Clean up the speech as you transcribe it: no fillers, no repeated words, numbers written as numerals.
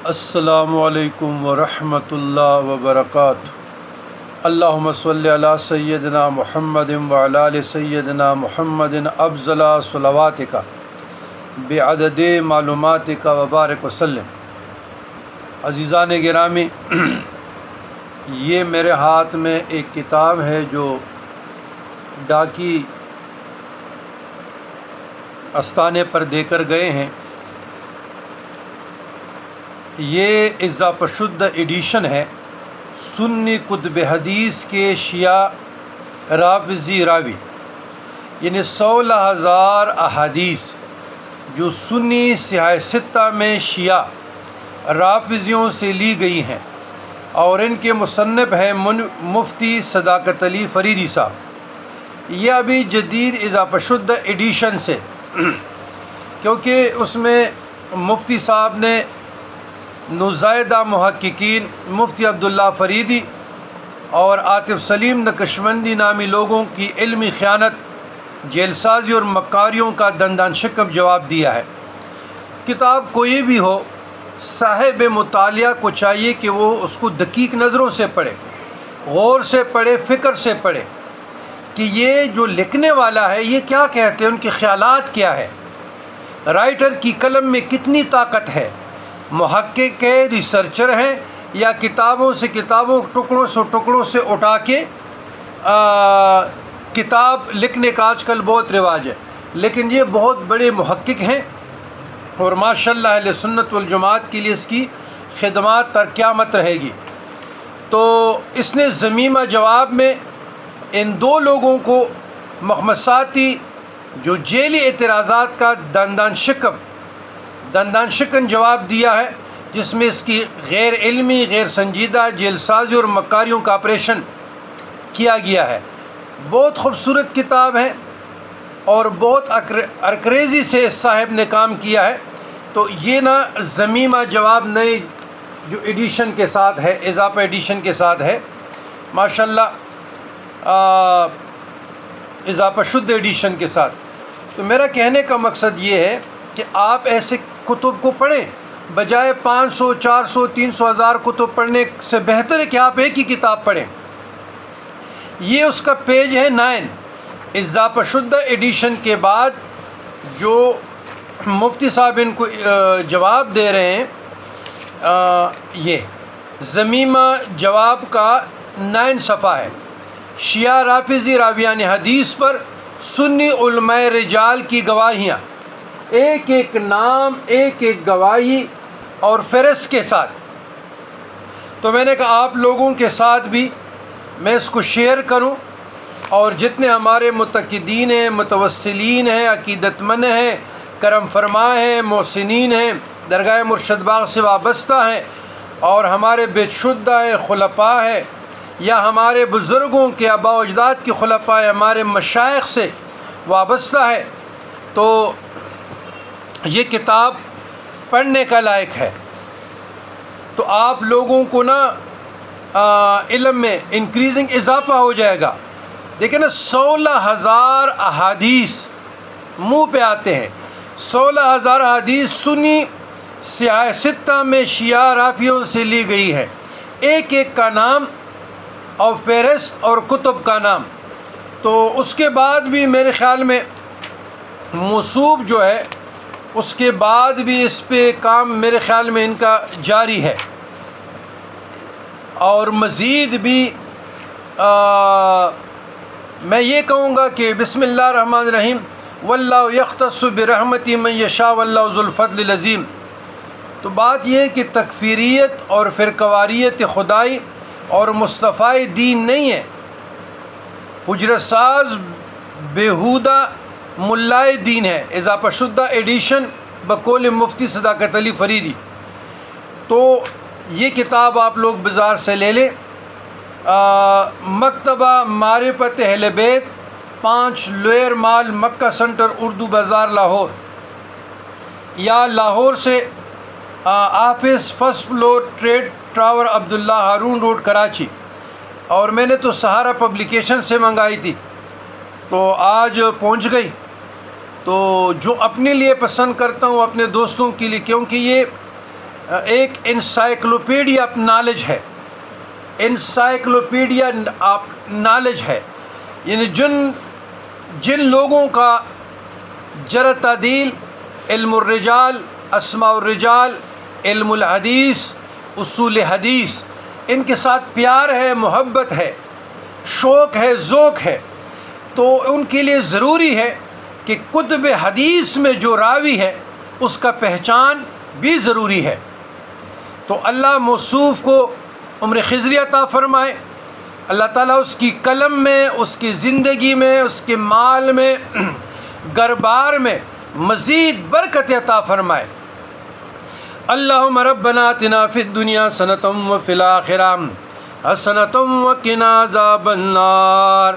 السلام علیکم ورحمۃ اللہ وبرکاتہ۔ اللہم صلی علی سیدنا محمد وعلی آل سیدنا محمد افضل صلواتک بعدد معلوماتک وبارک وسلم۔ عزیزان گرامی، یہ میرے ہاتھ میں ایک کتاب ہے جو ڈاکی استانے پر دے کر گئے ہیں۔ یہ اضافہ شدہ ایڈیشن ہے سنی کتب حدیث کے شیعہ رافضی راوی، یعنی 16,000 احادیث جو سنی سیاہ ستہ میں شیعہ رافضیوں سے لی گئی ہیں، اور ان کے مصنف ہیں مفتی صداقت علی فریدی صاحب۔ یہ ابھی جدید اضافہ شدہ ایڈیشن سے، کیونکہ اس میں مفتی صاحب نے نزائدہ محققین مفتی عبداللہ فریدی اور عاطف سلیم نقشبندی نامی لوگوں کی علمی خیانت، جیل سازی اور مکاریوں کا دندان شکن جواب دیا ہے۔ کتاب کوئی بھی ہو، صاحب مطالعہ کو چاہیے کہ وہ اس کو دقیق نظروں سے پڑھے، غور سے پڑھے، فکر سے پڑھے کہ یہ جو لکھنے والا ہے یہ کیا کہتے ہیں، ان کے خیالات کیا ہے، رائٹر کی قلم میں کتنی طاقت ہے، محقق ہے، ریسرچر ہیں، یا کتابوں ٹکڑوں سے اٹھا کے کتاب لکھنے کا آج کل بہت رواج ہے، لیکن یہ بہت بڑے محقق ہیں اور ماشاءاللہ اہل سنت والجماعت کے لیے اس کی خدمات تا قیامت رہے گی۔ تو اس نے ضمیمہ جواب میں ان دو لوگوں کو مخمصاتی جو جیلی اعتراضات کا دندان شکن جواب دیا ہے، جس میں اس کی غیر علمی، غیر سنجیدہ جیل سازی اور مکاریوں کا آپریشن کیا گیا ہے۔ بہت خوبصورت کتاب ہے اور بہت ارکریزی سے اس صاحب نے کام کیا ہے۔ تو یہ نا ضمیمہ جواب نئے جو ایڈیشن کے ساتھ ہے، اضافہ ایڈیشن کے ساتھ ہے، ماشاءاللہ اضافہ شدہ ایڈیشن کے ساتھ۔ تو میرا کہنے کا مقصد یہ ہے کہ آپ ایسے کتب کو پڑھیں، بجائے 500، 400، 300 ہزار کتب پڑھنے سے بہتر ہے کہ آپ ایک ہی کتاب پڑھیں۔ یہ اس کا پیج ہے 9، اضافہ شدہ ایڈیشن کے بعد جو مفتی صاحب ان کو جواب دے رہے ہیں، یہ ضمیمہ جواب کا 9 صفحہ ہے۔ شیعہ رافضی راویان حدیث پر سنی علماء رجال کی گواہیاں، ایک ایک نام، ایک ایک گواہی اور فہرست کے ساتھ۔ تو میں نے کہا آپ لوگوں کے ساتھ بھی میں اس کو شیئر کروں، اور جتنے ہمارے متقدین ہیں، متوسلین ہیں، عقیدت مند ہیں، کرم فرما ہیں، محسنین ہیں، درگاہ مرشد باغ سے وابستہ ہیں، اور ہمارے بیت شدہ ہیں، خلفاء ہیں، یا ہمارے بزرگوں کے آباء و اجداد کے خلفاء، ہمارے مشائخ سے وابستہ ہے، تو یہ کتاب پڑھنے کا لائق ہے۔ تو آپ لوگوں کو نا علم میں انکریزنگ اضافہ ہو جائے گا۔ دیکھیں نا، 16,000 احادیث منہ پہ آتے ہیں، 16,000 احادیث سنی سیاہ ستہ میں شیعہ رافضیوں سے لی گئی ہے، ایک ایک کا نام اور فہرست اور کتب کا نام۔ تو اس کے بعد بھی میرے خیال میں موصوب جو ہے، اس کے بعد بھی اس پہ کام میرے خیال میں ان کا جاری ہے، اور مزید بھی میں یہ کہوں گا کہ بسم اللہ الرحمن الرحیم، واللہ یختص برحمتہ من یشاء واللہ ذو الفضل العظیم۔ تو بات یہ ہے کہ تکفیریت اور فرقواریت خدائی اور مصطفی دین نہیں ہے، حجرت ساز بیہودہ ملائے دین ہے۔ اضافہ شدہ ایڈیشن بقول مفتی صداقت علی فریدی۔ تو یہ کتاب آپ لوگ بازار سے لے لیں۔ مکتبہ معرفت اہل بیت، 5 lower mall, Makkah centre, Urdu بازار، لاہور، یا لاہور سے office 1st floor, trade tower, Abdullah Haroon road, Karachi. اور میں نے تو سہارا پبلیکیشن سے منگائی تھی، تو آج پہنچ گئی۔ تو جو اپنے لیے پسند کرتا ہوں اپنے دوستوں کے لیے، کیونکہ یہ ایک انسائکلوپیڈیا آف نالج ہے، انسائکلوپیڈیا آف نالج ہے، یعنی جن لوگوں کا جرح تعدیل، علم الرجال، اسماء الرجال، علم الحدیث، اصول حدیث، ان کے ساتھ پیار ہے، محبت ہے، شوق ہے، ذوق ہے، تو ان کے لیے ضروری ہے کہ کتب حدیث میں جو راوی ہے اس کا پہچان بھی ضروری ہے۔ تو اللہ موصوف کو عمر خضری عطا فرمائے، اللہ تعالیٰ اس کی قلم میں، اس کی زندگی میں، اس کے مال میں، گھر بار میں مزید برکت عطا فرمائے۔ اللہم ربنا آتنا فی الدنیا حسنۃ وفی الآخرۃ حسنۃ وقنا عذاب النار۔